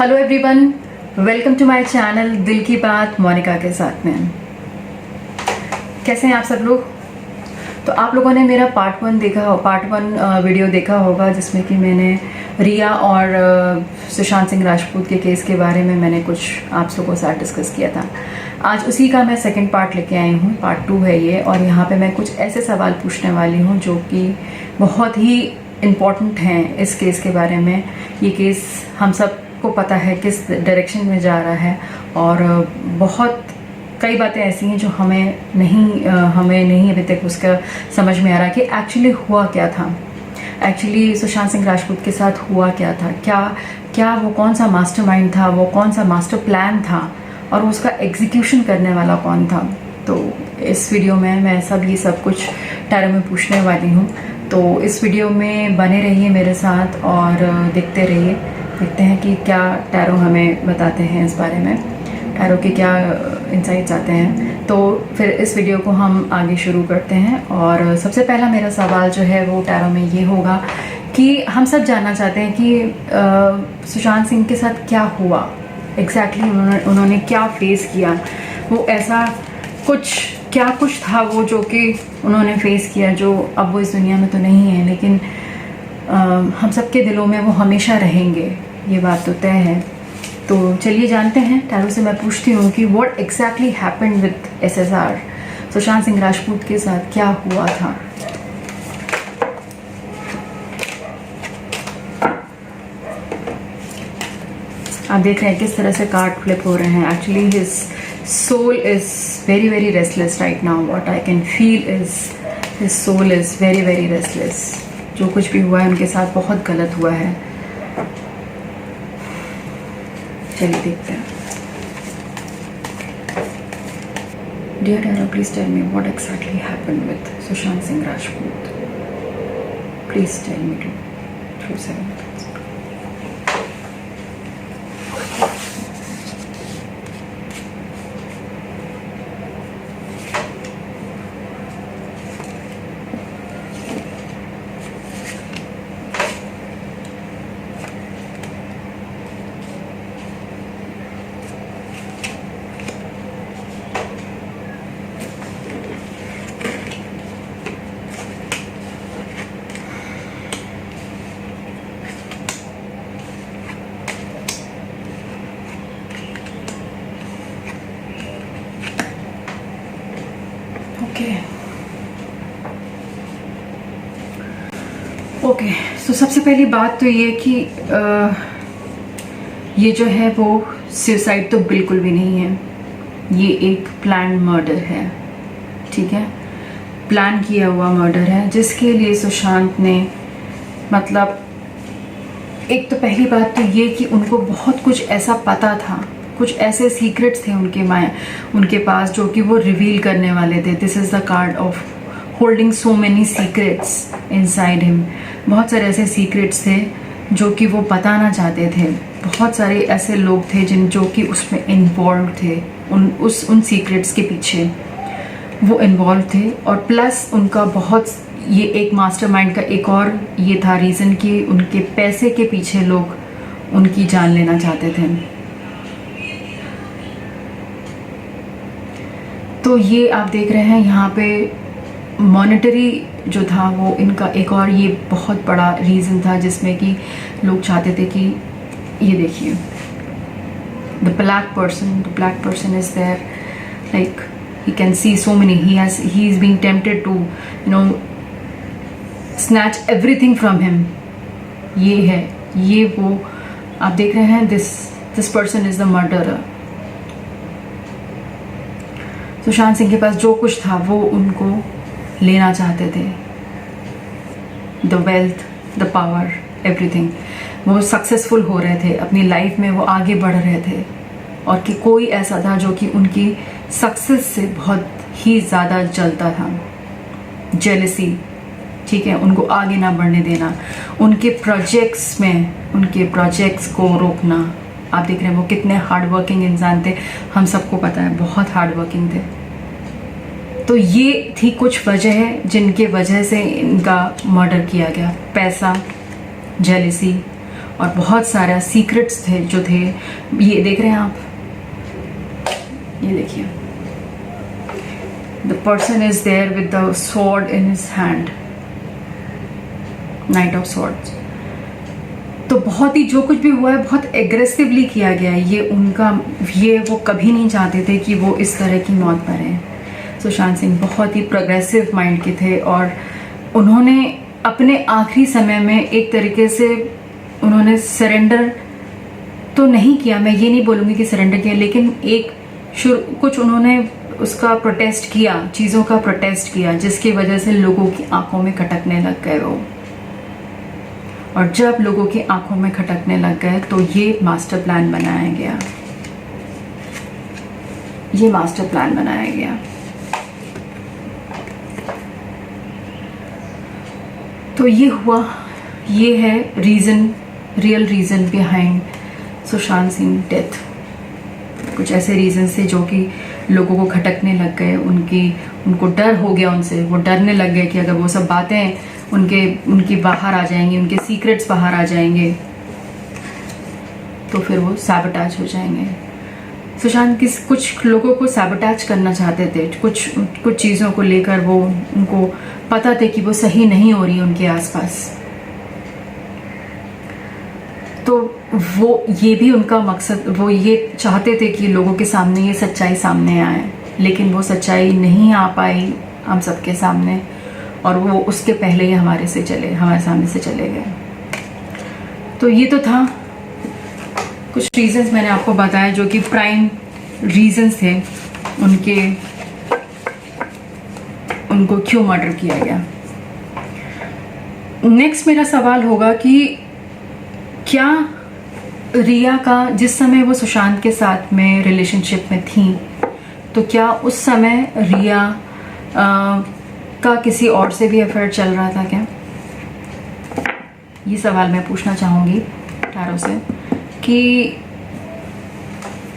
Hello everyone, welcome to my channel दिल की बात मोनिका के साथ में। कैसे हैं आप सब लोग? तो आप लोगों ने मेरा पार्ट वन वीडियो देखा होगा जिसमें कि मैंने रिया और सुशांत सिंह राजपूत के केस के बारे में मैंने कुछ आप लोगों के साथ डिस्कस किया था। आज उसी का मैं सेकंड पार्ट लेके आई हूँ, पार्ट 2 है ये। और यहाँ पे मैं कुछ ऐसे सवाल पूछने वाली हूँ जो कि बहुत ही इम्पॉर्टेंट हैं इस केस के बारे में। ये केस हम सब को पता है किस डायरेक्शन में जा रहा है, और बहुत कई बातें ऐसी हैं जो हमें नहीं अभी तक उसका समझ में आ रहा कि एक्चुअली हुआ क्या था। एक्चुअली सुशांत सिंह राजपूत के साथ हुआ क्या था, क्या वो कौन सा मास्टरमाइंड था, वो कौन सा मास्टर प्लान था, और उसका एग्जीक्यूशन करने वाला कौन था। तो इस वीडियो में मैं ये सब कुछ टैरो में पूछने वाली हूँ। तो इस वीडियो में बने रहिए मेरे साथ और देखते रहिए, देखते हैं कि क्या टैरो हमें बताते हैं इस बारे में, टैरो के क्या इंसाइट्स आते हैं। तो फिर इस वीडियो को हम आगे शुरू करते हैं। और सबसे पहला मेरा सवाल जो है वो टैरो में ये होगा कि हम सब जानना चाहते हैं कि सुशांत सिंह के साथ क्या हुआ एग्जैक्टली, उन्होंने क्या फेस किया, वो ऐसा कुछ था वो जो कि उन्होंने फेस किया, जो अब वो इस दुनिया में तो नहीं है, लेकिन हम सबके दिलों में वो हमेशा रहेंगे, ये बात तो तय है। तो चलिए जानते हैं, टैरो से मैं पूछती हूँ कि what exactly happened with SSR, Sushant Singh Rajput के साथ क्या हुआ था। आप देख रहे हैं किस तरह से कार्ड फ्लिप हो रहे हैं। Actually his soul is very very restless right now. What I can feel is his soul is very very restless. जो कुछ भी हुआ है उनके साथ बहुत गलत हुआ है। चलिए देखते हैं। Dear tarot, please tell me what exactly happened with Sushant Singh Rajput. Please tell me through 7 cards. Okay, तो सबसे पहली बात तो ये कि ये जो है वो सुसाइड तो बिल्कुल भी नहीं है, ये एक प्लान मर्डर है। ठीक है, प्लान किया हुआ मर्डर है जिसके लिए सुशांत ने, मतलब एक तो पहली बात तो ये कि उनको बहुत कुछ ऐसा पता था, कुछ ऐसे सीक्रेट्स थे उनके पास जो कि वो रिवील करने वाले थे। This is the card of holding so many secrets inside him. बहुत सारे ऐसे सीक्रेट्स थे जो कि वो बताना चाहते थे। बहुत सारे ऐसे लोग थे जो कि उसमें इन्वॉल्व थे, उन सीक्रेट्स के पीछे वो इन्वॉल्व थे। और प्लस उनका बहुत ये एक मास्टरमाइंड का एक और ये था रीज़न कि उनके पैसे के पीछे लोग उनकी जान लेना चाहते थे। तो ये आप देख रहे हैं यहाँ पे मॉनेटरी जो था वो इनका एक और ये बहुत बड़ा रीज़न था जिसमें कि लोग चाहते थे कि ये देखिए, the black person is there, like he can see so many, he is being tempted to snatch everything from him. ये है, ये वो आप देख रहे हैं, this person is the murderer. Sushant Singh के पास जो कुछ था वो उनको लेना चाहते थे, the wealth, the power, everything. वो सक्सेसफुल हो रहे थे अपनी लाइफ में, वो आगे बढ़ रहे थे, और कि कोई ऐसा था जो कि उनकी सक्सेस से बहुत ही ज़्यादा जलता था, जेलसी। ठीक है, उनको आगे ना बढ़ने देना, उनके प्रोजेक्ट्स को रोकना। आप देख रहे हैं वो कितने हार्ड वर्किंग इंसान थे, हम सबको पता है बहुत हार्ड वर्किंग थे। तो ये थी कुछ वजह जिनके वजह से इनका मर्डर किया गया। पैसा, जेलिसी, और बहुत सारा सीक्रेट्स थे जो थे। ये देख रहे हैं आप, ये देखिए, the person is there with the sword in his hand, knight of swords. तो बहुत ही जो कुछ भी हुआ है बहुत एग्रेसिवली किया गया है। ये उनका, ये वो कभी नहीं चाहते थे कि वो इस तरह की मौत मरे। सुशांत सिंह बहुत ही प्रोग्रेसिव माइंड के थे और उन्होंने अपने आखिरी समय में एक तरीके से उन्होंने सरेंडर तो नहीं किया, मैं ये नहीं बोलूँगी कि सरेंडर किया, लेकिन एक कुछ उन्होंने उसका प्रोटेस्ट किया, चीज़ों का प्रोटेस्ट किया, जिसकी वजह से लोगों की आंखों में खटकने लग गए वो। और जब लोगों की आंखों में खटकने लग गए तो ये मास्टर प्लान बनाया गया, ये मास्टर प्लान बनाया गया। तो ये हुआ, ये है reason, real reason behind Sushant Singh death. कुछ ऐसे रीज़न थे जो कि लोगों को खटकने लग गए, उनको डर हो गया उनसे, वो डरने लग गए कि अगर वो सब बातें उनकी बाहर आ जाएंगी, उनके सीक्रेट्स बाहर आ जाएंगे तो फिर वो सैबोटेज हो जाएंगे। सुशांत कुछ लोगों को सैबोटेज करना चाहते थे, कुछ चीज़ों को लेकर वो, उनको पता थे कि वो सही नहीं हो रही उनके आसपास, तो वो ये भी उनका मकसद, वो ये चाहते थे कि लोगों के सामने ये सच्चाई सामने आए, लेकिन वो सच्चाई नहीं आ पाई हम सबके सामने और वो उसके पहले ही हमारे सामने से चले गए। तो ये तो था कुछ रीजंस मैंने आपको बताया जो कि प्राइम रीजंस थे उनको क्यों मर्डर किया गया। नेक्स्ट मेरा सवाल होगा कि क्या रिया का, जिस समय वो सुशांत के साथ में रिलेशनशिप में थी, तो क्या उस समय रिया का किसी और से भी अफेयर चल रहा था क्या? ये सवाल मैं पूछना चाहूँगी टैरो से कि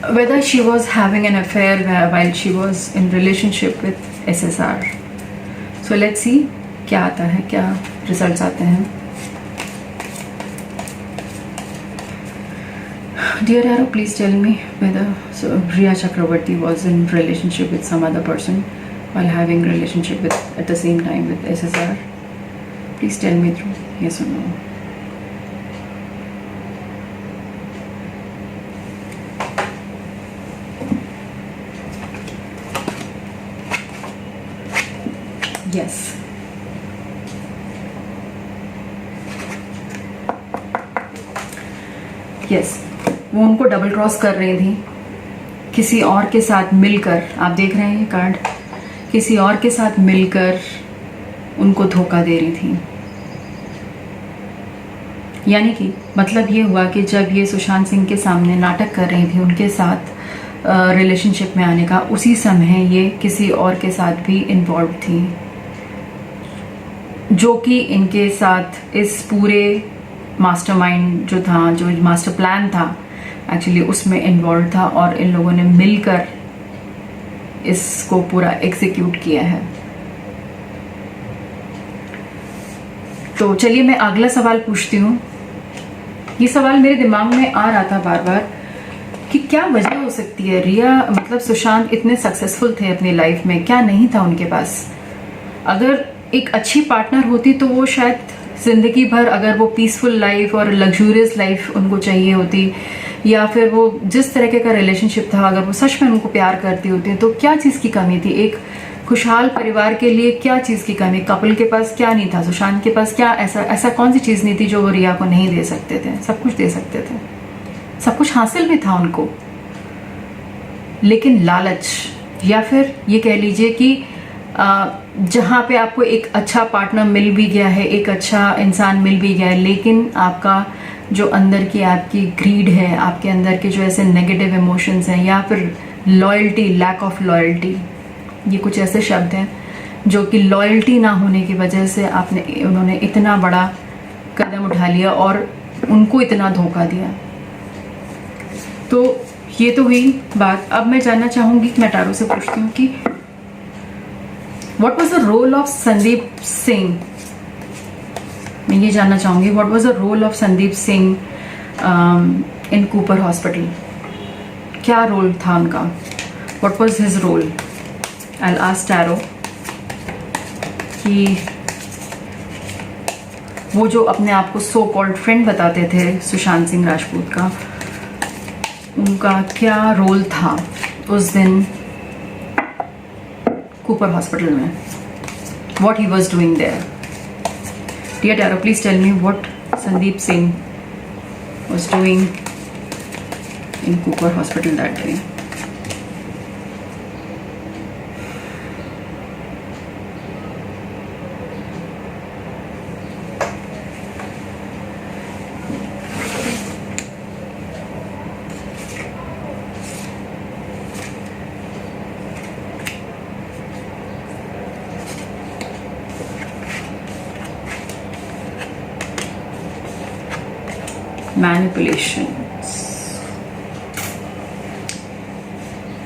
whether she was having an affair while she was in relationship with SSR. So let's see क्या आता है, क्या रिजल्ट्स आते हैं। Dear Arrow, please tell me whether Riya Chakravarti was in relationship with some other person while having relationship with at the same time with SSR. Please tell me through yes or no. Yes. Yes. वो उनको double cross कर रही थी किसी और के साथ मिलकर, आप देख रहे हैं ये कार्ड, किसी और के साथ मिलकर उनको धोखा दे रही थी। यानी कि मतलब ये हुआ कि जब ये सुशांत सिंह के सामने नाटक कर रही थी उनके साथ रिलेशनशिप में आने का, उसी समय ये किसी और के साथ भी इन्वॉल्व थी, जो कि इनके साथ इस पूरे मास्टरमाइंड जो था, जो मास्टर प्लान था एक्चुअली उसमें इन्वॉल्व था और इन लोगों ने मिलकर इसको पूरा एग्जीक्यूट किया है। तो चलिए मैं अगला सवाल पूछती हूँ। ये सवाल मेरे दिमाग में आ रहा था बार बार कि क्या वजह हो सकती है, रिया मतलब सुशांत इतने सक्सेसफुल थे अपनी लाइफ में, क्या नहीं था उनके पास? अगर एक अच्छी पार्टनर होती तो वो शायद ज़िंदगी भर, अगर वो पीसफुल लाइफ और लग्जूरियस लाइफ उनको चाहिए होती, या फिर वो जिस तरीके का रिलेशनशिप था अगर वो सच में उनको प्यार करती होती, तो क्या चीज़ की कमी थी? एक खुशहाल परिवार के लिए क्या चीज़ की कमी? कपल के पास क्या नहीं था? सुशांत के पास क्या ऐसा कौन सी चीज़ नहीं थी जो वो रिया को नहीं दे सकते थे? सब कुछ दे सकते थे, सब कुछ हासिल भी था उनको, लेकिन लालच, या फिर ये कह लीजिए कि जहाँ पे आपको एक अच्छा पार्टनर मिल भी गया है, एक अच्छा इंसान मिल भी गया है, लेकिन आपका जो अंदर की आपकी ग्रीड है, आपके अंदर के जो ऐसे नेगेटिव इमोशंस हैं, या फिर लॉयल्टी, लैक ऑफ लॉयल्टी, ये कुछ ऐसे शब्द हैं जो कि लॉयल्टी ना होने की वजह से उन्होंने इतना बड़ा कदम उठा लिया और उनको इतना धोखा दिया। तो ये तो हुई बात। अब मैं जानना चाहूँगी, मैं टैरो से पूछती हूँ कि what was the role of Sandeep Singh. मैं ये जानना चाहूँगी what was the role of Sandeep Singh in Cooper hospital? क्या रोल था उनका? What was his role? I will ask tarot कि वो जो अपने आप को सो कॉल्ड फ्रेंड बताते थे सुशांत सिंह राजपूत का, उनका क्या रोल था उस दिन कूपर हॉस्पिटल में? What he was doing there? Dear Tarot, please tell me what Sandeep Singh was doing in Cooper Hospital that day. Manipulations.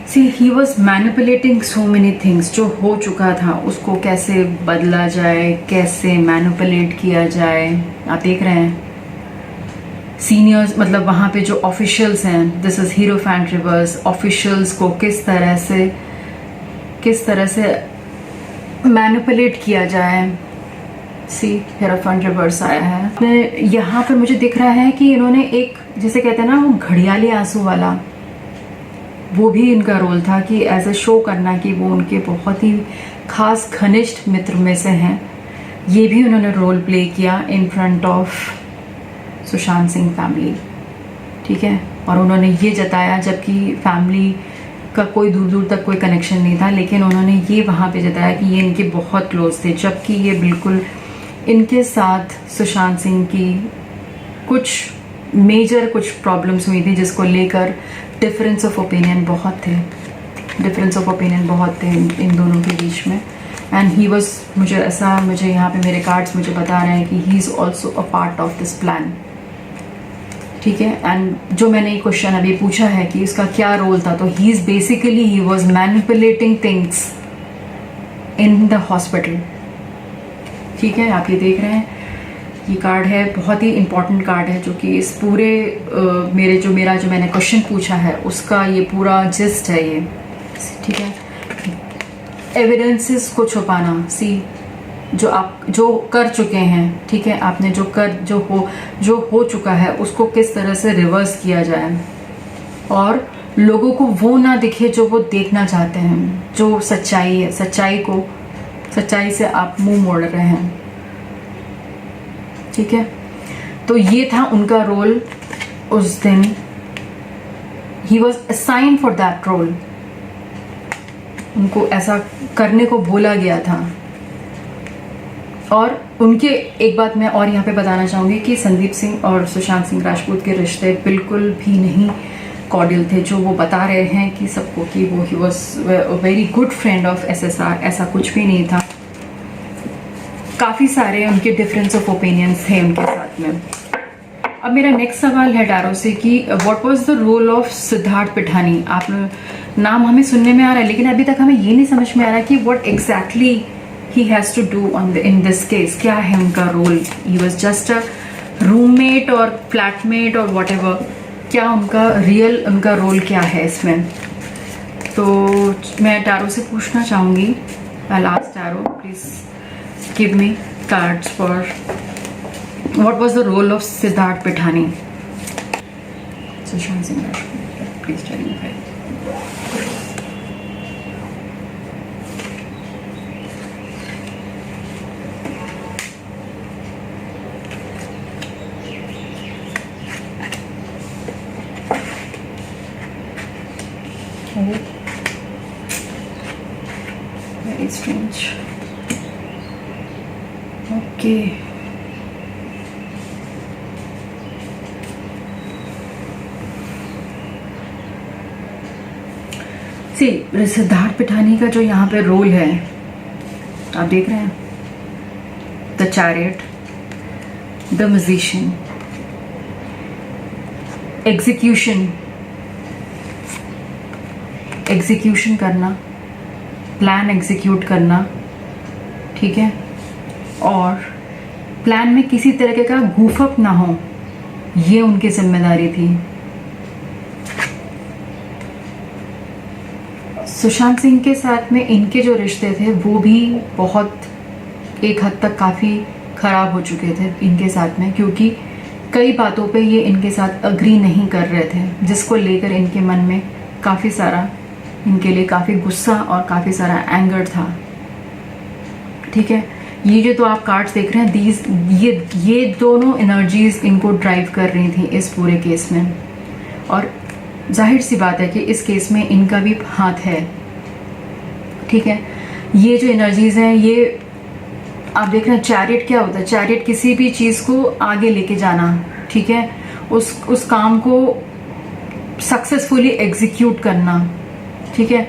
See, he was manipulating so many things. जो हो चुका था उसको कैसे बदला जाए, कैसे मैनिपुलेट किया जाए। आप देख रहे हैं सीनियर्स, मतलब वहाँ पे जो ऑफिशियल्स हैं, दिस इज हीरोफैंट रिवर्स, ऑफिशियल्स को किस तरह से मैनिपुलेट किया जाए। सी हीरोफैंट रिवर्स आया है यहाँ पर। मुझे दिख रहा है कि इन्होंने एक, जैसे कहते हैं ना वो घड़ियाली आंसू वाला, वो भी इनका रोल था कि एज ए शो करना कि वो उनके बहुत ही खास घनिष्ठ मित्र में से हैं। ये भी उन्होंने रोल प्ले किया in front of Sushant Singh family, ठीक है। और उन्होंने ये जताया, जबकि फैमिली का कोई दूर दूर तक कोई कनेक्शन नहीं था, लेकिन उन्होंने ये वहाँ पे जताया कि ये इनके बहुत क्लोज थे, जबकि ये बिल्कुल इनके साथ सुशांत सिंह की कुछ मेजर कुछ प्रॉब्लम्स हुई थी, जिसको लेकर डिफरेंस ऑफ ओपिनियन बहुत थे इन दोनों के बीच में। एंड ही वॉज, मुझे यहाँ पे मेरे कार्ड्स मुझे बता रहे हैं कि he is also a part of this plan, ठीक है। एंड जो मैंने ये क्वेश्चन अभी पूछा है कि इसका क्या रोल था, तो he is basically he was manipulating things in the hospital, ठीक है। आप ये देख रहे हैं, ये कार्ड है, बहुत ही इंपॉर्टेंट कार्ड है, जो कि इस पूरे मेरा जो मैंने क्वेश्चन पूछा है उसका ये पूरा जिस्ट है ये, ठीक है। एविडेंसेस को छुपाना, सी जो आप जो कर चुके हैं, ठीक है, आपने जो हो चुका है उसको किस तरह से रिवर्स किया जाए और लोगों को वो ना दिखे जो वो देखना चाहते हैं, जो सच्चाई है, सच्चाई से आप मुंह मोड़ रहे हैं, ठीक है। तो ये था उनका रोल उस दिन। He was assigned for that role, उनको ऐसा करने को बोला गया था। और उनके एक बात मैं और यहाँ पे बताना चाहूँगी कि संदीप सिंह और सुशांत सिंह राजपूत के रिश्ते बिल्कुल भी नहीं कॉर्डियल थे, जो वो बता रहे हैं कि सबको कि वो he was very good friend of SSR, ऐसा कुछ भी नहीं था। काफ़ी सारे उनके डिफरेंस ऑफ ओपिनियंस थे उनके साथ में। अब मेरा नेक्स्ट सवाल है टैरो से कि what was the role of Siddharth Pithani. आप नाम हमें सुनने में आ रहा है, लेकिन अभी तक हमें ये नहीं समझ में आ रहा कि what exactly he has to do in this case. क्या है उनका role? He was just a roommate और फ्लैटमेट और वॉट एवर, क्या उनका रोल क्या है इसमें? तो मैं टैरो से पूछना चाहूँगी, I ask tarot please give me cards for what was the role of Siddharth Pithani. Sushant Singh Rajput, please tell me. Oh, very strange. Okay, Siddharth Pithani का जो यहाँ पे रोल है, आप देख रहे हैं, the chariot, the musician, execution करना, प्लान एग्जीक्यूट करना, ठीक है। और प्लान में किसी तरीके का गूफअप ना हो, ये उनकी जिम्मेदारी थी। सुशांत सिंह के साथ में इनके जो रिश्ते थे वो भी बहुत एक हद तक काफ़ी ख़राब हो चुके थे इनके साथ में, क्योंकि कई बातों पे ये इनके साथ अग्री नहीं कर रहे थे, जिसको लेकर इनके मन में काफ़ी सारा, इनके लिए काफ़ी गुस्सा और काफ़ी सारा एंगर था। ठीक है, ये जो तो आप कार्ड्स देख रहे हैं, ये दोनों एनर्जीज इनको ड्राइव कर रही थी इस पूरे केस में। और जाहिर सी बात है कि इस केस में इनका भी हाथ है। ठीक है, ये जो एनर्जीज हैं, ये आप देख रहे हैं, चैरियट क्या होता है? चैरियट किसी भी चीज़ को आगे लेके जाना, ठीक है, उस काम को सक्सेसफुली एग्जीक्यूट करना। ठीक है,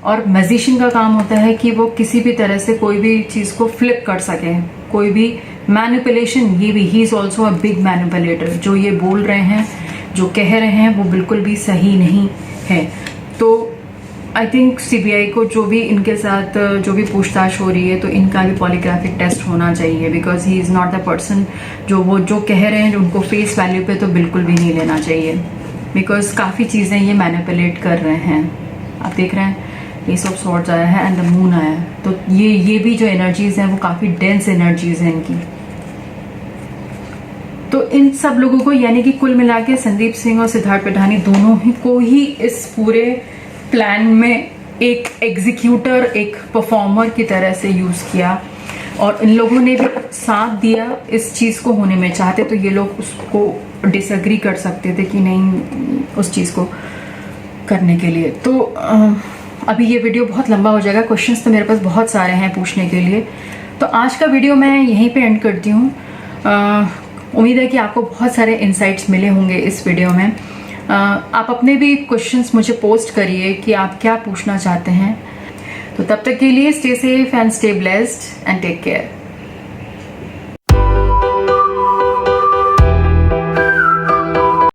और मैजिशियन का काम होता है कि वो किसी भी तरह से कोई भी चीज़ को फ्लिप कर सके, कोई भी मैनिपुलेशन। ये भी he is also a big manipulator. जो ये बोल रहे हैं, जो कह रहे हैं, वो बिल्कुल भी सही नहीं है। तो आई थिंक सीबीआई को जो भी इनके साथ जो भी पूछताछ हो रही है, तो इनका भी पॉलीग्राफिक टेस्ट होना चाहिए, because he is not the person जो कह रहे हैं, जो उनको फेस वैल्यू पे तो बिल्कुल भी नहीं लेना चाहिए, बिकॉज काफ़ी चीज़ें ये मैनिपुलेट कर रहे हैं। आप देख रहे हैं, एस ऑफ सॉर्ड्स आया है एंड द मून आया है, तो ये भी जो एनर्जीज़ हैं वो काफ़ी डेंस एनर्जीज़ हैं इनकी। तो इन सब लोगों को, यानी कि कुल मिला के संदीप सिंह और सिद्धार्थ पिठानी दोनों ही को ही इस पूरे प्लान में एक एग्जीक्यूटर, एक परफॉर्मर की तरह से यूज़ किया, और इन लोगों ने भी साथ दिया इस चीज़ को होने में। चाहते तो ये लोग उसको डिसएग्री कर सकते थे कि नहीं उस चीज़ को करने के लिए। तो अभी ये वीडियो बहुत लंबा हो जाएगा, क्वेश्चंस तो मेरे पास बहुत सारे हैं पूछने के लिए, तो आज का वीडियो मैं यहीं पे एंड करती हूँ। उम्मीद है कि आपको बहुत सारे इंसाइट्स मिले होंगे इस वीडियो में। आप अपने भी क्वेश्चंस मुझे पोस्ट करिए कि आप क्या पूछना चाहते हैं। तो तब तक के लिए stay safe and stay blessed and take care.